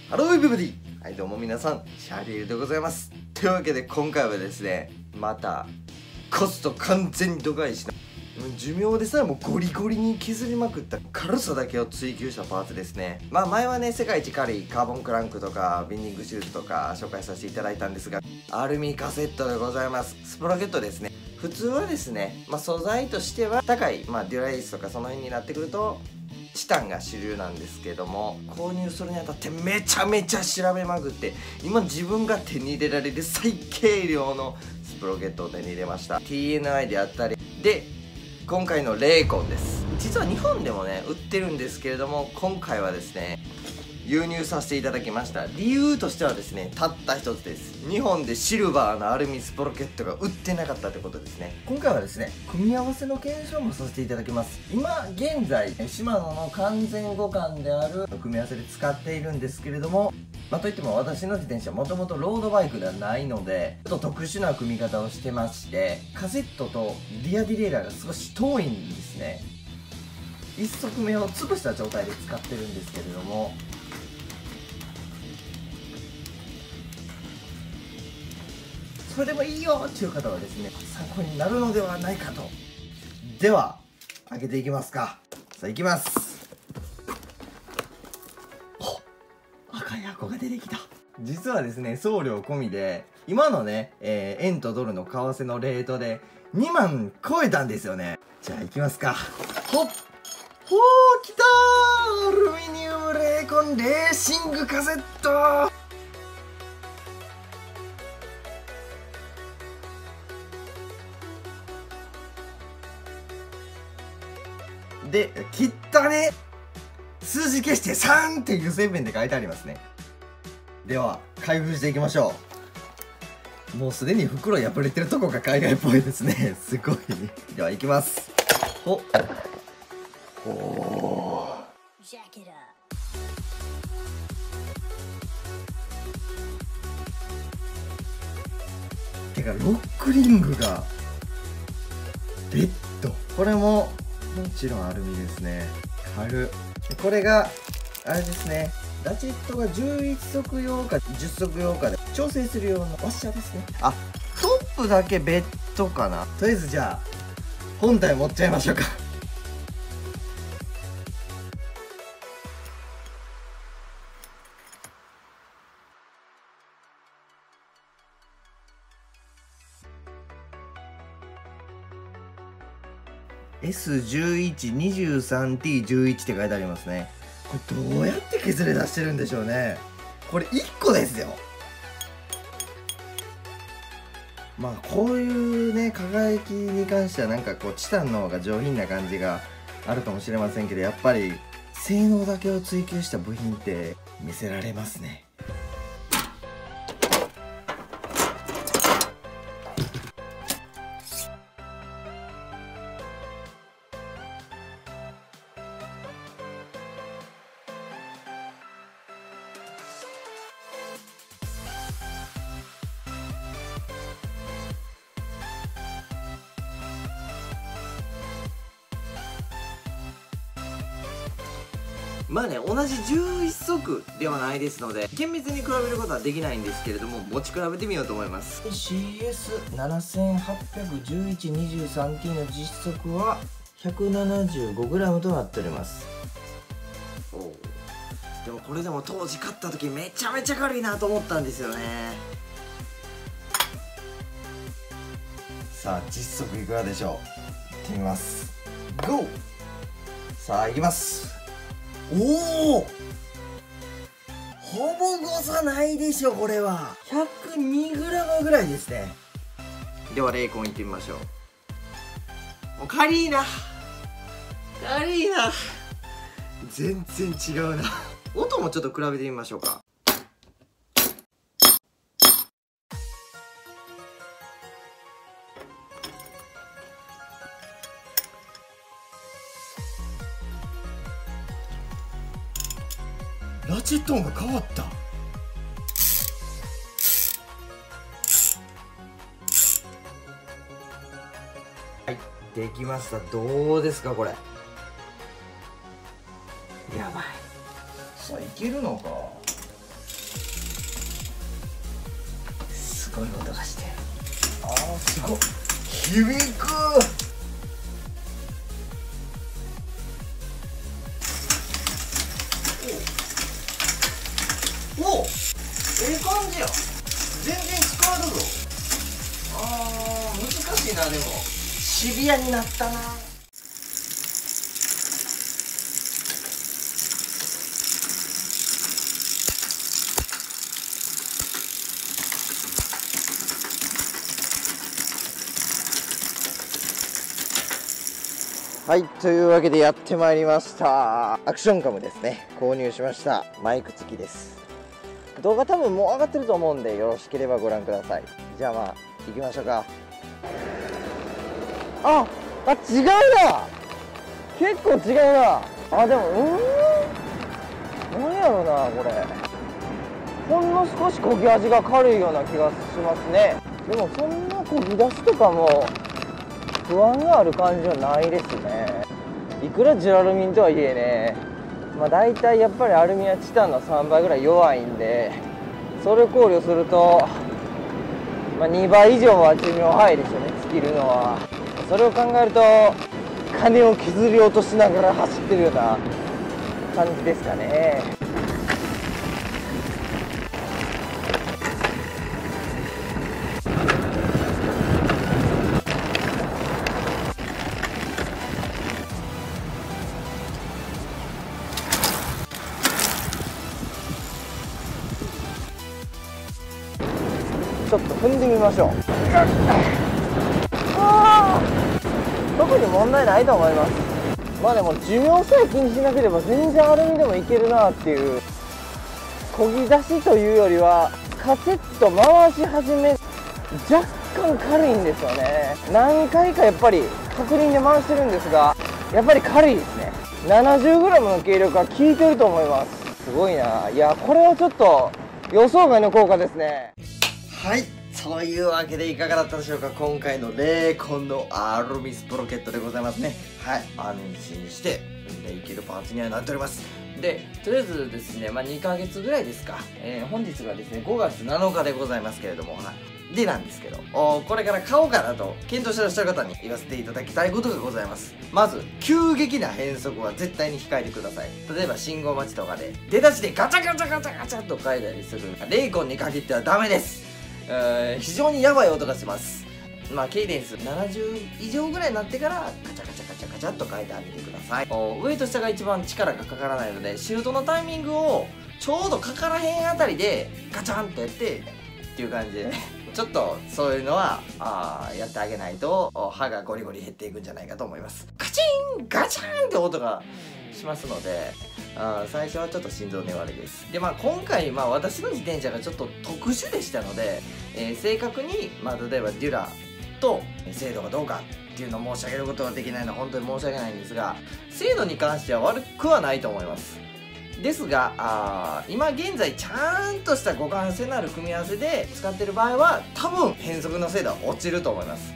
ハローエブリバディ。はい、どうも皆さん、シャリールでございます。というわけで今回はですね、またコスト完全に度外視な寿命でさえもゴリゴリに削りまくった軽さだけを追求したパーツですね。まあ前はね、世界一軽いカーボンクランクとかビンディングシューズとか紹介させていただいたんですが、アルミカセットでございます。スプラケットですね。普通はですね、素材としては高い、デュライスとかその辺になってくるとチタンが主流なんですけども、購入するにあたってめちゃめちゃ調べまくって、今自分が手に入れられる最軽量のスプロケットを手に入れました。 TNI であったりで、今回のレーコンです。実は日本でもね売ってるんですけれども、今回はですね輸入させていただきました。理由としてはですね、たった一つです。日本でシルバーのアルミスプロケットが売ってなかったってことですね。今回はですね、組み合わせの検証もさせていただきます。今現在シマノの完全互換である組み合わせで使っているんですけれども、といっても私の自転車もともとロードバイクではないので、ちょっと特殊な組み方をしてまして、カセットとリアディレイラーが少し遠いんですね。一足目を潰した状態で使ってるんですけれども、それでもいいよっていう方はですね、参考になるのではないかと。では開けていきますか。さあいきます。赤い箱が出てきた。実はですね、送料込みで今のね、円とドルの為替のレートで2万超えたんですよね。じゃあいきますか。ほっほー、きたー、アルミニウムレーコンレーシングカセット。で、切ったね。数字消して3っていう線面で書いてありますね。では開封していきましょう。もうすでに袋破れてるとこが海外っぽいですね。すごい。ではいきます。おおてかロックリングがベッド、これももちろんアルミですね。軽。これがあれですね、ラチットが11足用か10足用かで調整する用のワッシャーですね。あ、トップだけベッドかな。とりあえずじゃあ本体持っちゃいましょうか。S1123T11 って書いてありますね。これどうやって削り出してるんでしょうね。これ1個ですよ。こういうね輝きに関してはなんかこうチタンの方が上品な感じがあるかもしれませんけど、やっぱり性能だけを追求した部品って見せられますね。同じ11足ではないですので厳密に比べることはできないんですけれども、持ち比べてみようと思います。 CS781123T の実測は 175g となっております。でもこれでも当時買った時めちゃめちゃ軽いなと思ったんですよね。さあ実測いくらでしょう。いってみます。 GO！ さあいきます。おお、ほぼ誤差ないでしょ。これは 102g ぐらいですね。ではレーコンいってみましょう。もう軽いな、軽いな、全然違うな。音もちょっと比べてみましょうか。ラチット音が変わった。はい、できました。どうですかこれ。やばい。さあいけるのか。ごい音がして、あーすごい響く。おお、ええ感じや。全然使えるぞ。あー難しいな。でもシビアになったな。はい、というわけでやってまいりました。アクションカムですね、購入しました。マイク付きです。動画多分もう上がってると思うんで、よろしければご覧ください。じゃあまあ行きましょうか。あ違うな、結構違うな。あでも何やろなこれ。ほんの少し焦げ味が軽いような気がしますね。でもそんな焦ぎ出しとかも不安がある感じはないですね。いくらジュラルミンとはいえね、まあ大体やっぱりアルミはチタンの3倍ぐらい弱いんで、それを考慮すると、まあ、2倍以上は寿命早いでしょうね、尽きるのは。それを考えると金を削り落としながら走ってるような感じですかね。ちょっと踏んでみましょう。特に問題ないと思います。まあでも寿命さえ気にしなければ全然アルミでもいけるなっていう。漕ぎ出しというよりはカセット回し始め若干軽いんですよね。何回かやっぱり確認で回してるんですが、やっぱり軽いですね。 70g の軽量が効いてると思います。すごいな。いやこれはちょっと予想外の効果ですね。はい、というわけでいかがだったでしょうか。今回のレーコンのアルミスプロケットでございますね。はい、安心して踏んでいけるパーツにはなっております。で、とりあえずですね、2ヶ月ぐらいですか、本日がですね5月7日でございますけれども、でなんですけど、これから買おうかなと検討してらっしゃる方に言わせていただきたいことがございます。まず急激な変速は絶対に控えてください。例えば信号待ちとかで出だしでガチャガチャガチャガチャと書いたりするレーコンに限ってはダメです。非常にヤバい音がします。ケイデンス70以上ぐらいになってからガチャガチャガチャガチャっと変えてあげてください。上と下が一番力がかからないので、シュートのタイミングをちょうどかからへんあたりでガチャンとやってっていう感じでちょっとそういうのはやってあげないと歯がゴリゴリ減っていくんじゃないかと思います。カチンガチャンって音がしますので、最初はちょっと心臓粘りです。で今回私の自転車がちょっと特殊でしたので、正確に例えばデュラと精度がどうかっていうのを申し上げることができないのは本当に申し訳ないんですが、精度に関しては悪くはないと思います。ですが今現在ちゃんとした互換性のある組み合わせで使ってる場合は多分変速の精度は落ちると思います。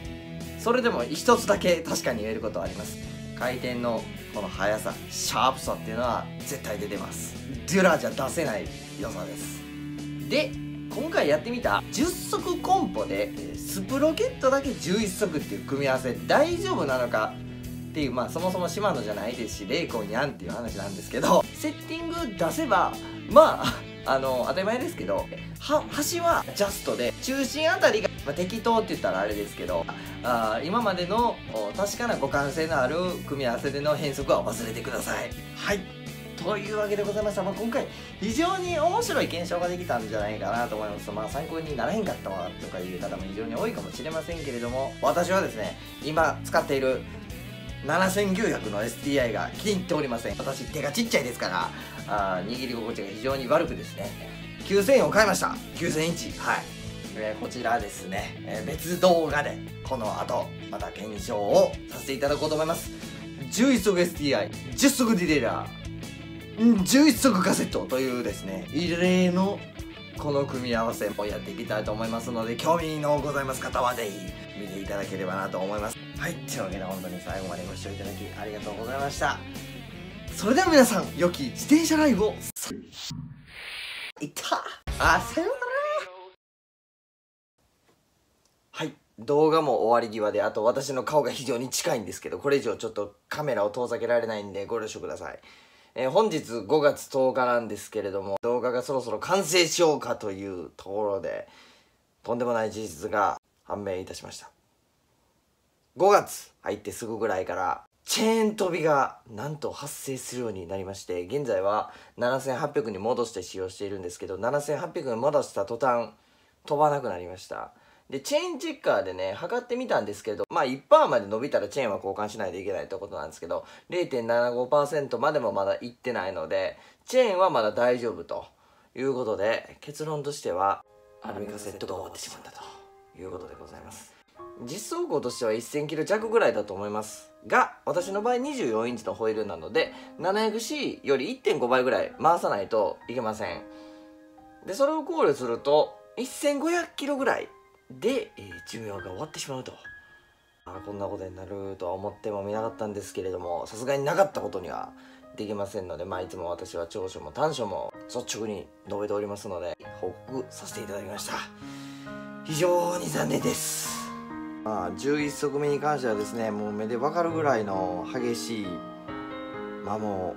それでも一つだけ確かに言えることはあります。回転のこの速さ、シャープさっていうのは絶対出てます。デュラじゃ出せない良さです。で今回やってみた10速コンポでスプロケットだけ11速っていう組み合わせ大丈夫なのかっていう、そもそもシマノじゃないですしレイコンやんっていう話なんですけど、セッティング出せば当たり前ですけど端はジャストで中心あたりが、適当って言ったらあれですけど、今までの確かな互換性のある組み合わせでの変則は忘れてください。はい、というわけでございました。今回非常に面白い検証ができたんじゃないかなと思います。参考にならへんかったわとかいう方も非常に多いかもしれませんけれども、私はですね今使っている7900の STI が気に入っておりません。私手がちっちゃいですから握り心地が非常に悪くですね9000円を買いました。9000インチ、はい、こちらですね、別動画でこの後また検証をさせていただこうと思います。11速 STI、 10速ディレイラー、11速カセットというですね異例のこの組み合わせをやっていきたいと思いますので、興味のございます方はぜひ見ていただければなと思います。はい、というわけで本当に最後までご視聴いただきありがとうございました。それでは皆さん良き自転車ライブをいったさようなら。動画も終わり際で、あと私の顔が非常に近いんですけど、これ以上ちょっとカメラを遠ざけられないんでご了承ください。本日5月10日なんですけれども、動画がそろそろ完成しようかというところで、とんでもない事実が判明いたしました。5月入ってすぐぐらいからチェーン飛びがなんと発生するようになりまして、現在は7800に戻して使用しているんですけど、7800に戻した途端飛ばなくなりました。でチェーンチェッカーでね測ってみたんですけど、1% まで伸びたらチェーンは交換しないといけないってことなんですけど、 0.75% までもまだいってないので、チェーンはまだ大丈夫ということで、結論としてはアルミカセットが終わってしまったということでございます。実走行としては1000キロ弱ぐらいだと思いますが、私の場合24インチのホイールなので 700C より 1.5 倍ぐらい回さないといけません。でそれを考慮すると1500キロぐらいで、寿命が終わってしまうと、こんなことになるとは思ってもみなかったんですけれども、さすがになかったことにはできませんので、いつも私は長所も短所も率直に述べておりますので報告させていただきました。非常に残念です。11足目に関してはですね、もう目でわかるぐらいの激しい摩耗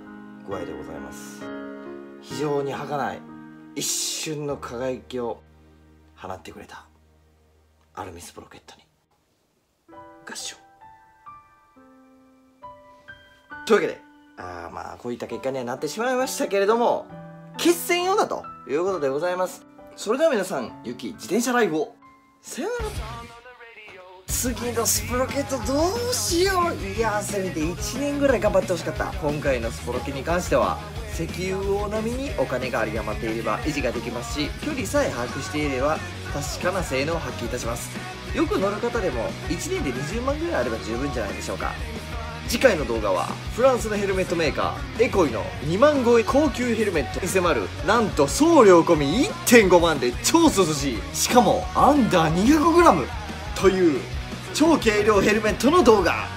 具合でございます。非常に儚い一瞬の輝きを放ってくれたアルミスプロケットに合唱というわけで、こういった結果にはなってしまいましたけれども、決戦用だということでございます。それでは皆さん、良き自転車ライフを。さよなら。次のスプロケットどうしよう。いやせめて1年ぐらい頑張ってほしかった。今回のスプロケに関しては石油王並みにお金が有り余っていれば維持ができますし、距離さえ把握していれば確かな性能を発揮いたします。よく乗る方でも1年で20万ぐらいあれば十分じゃないでしょうか。次回の動画はフランスのヘルメットメーカーエコイの2万超え高級ヘルメットに迫る、なんと送料込み 1.5 万で超涼しい、しかもアンダー 200g という超軽量ヘルメットの動画。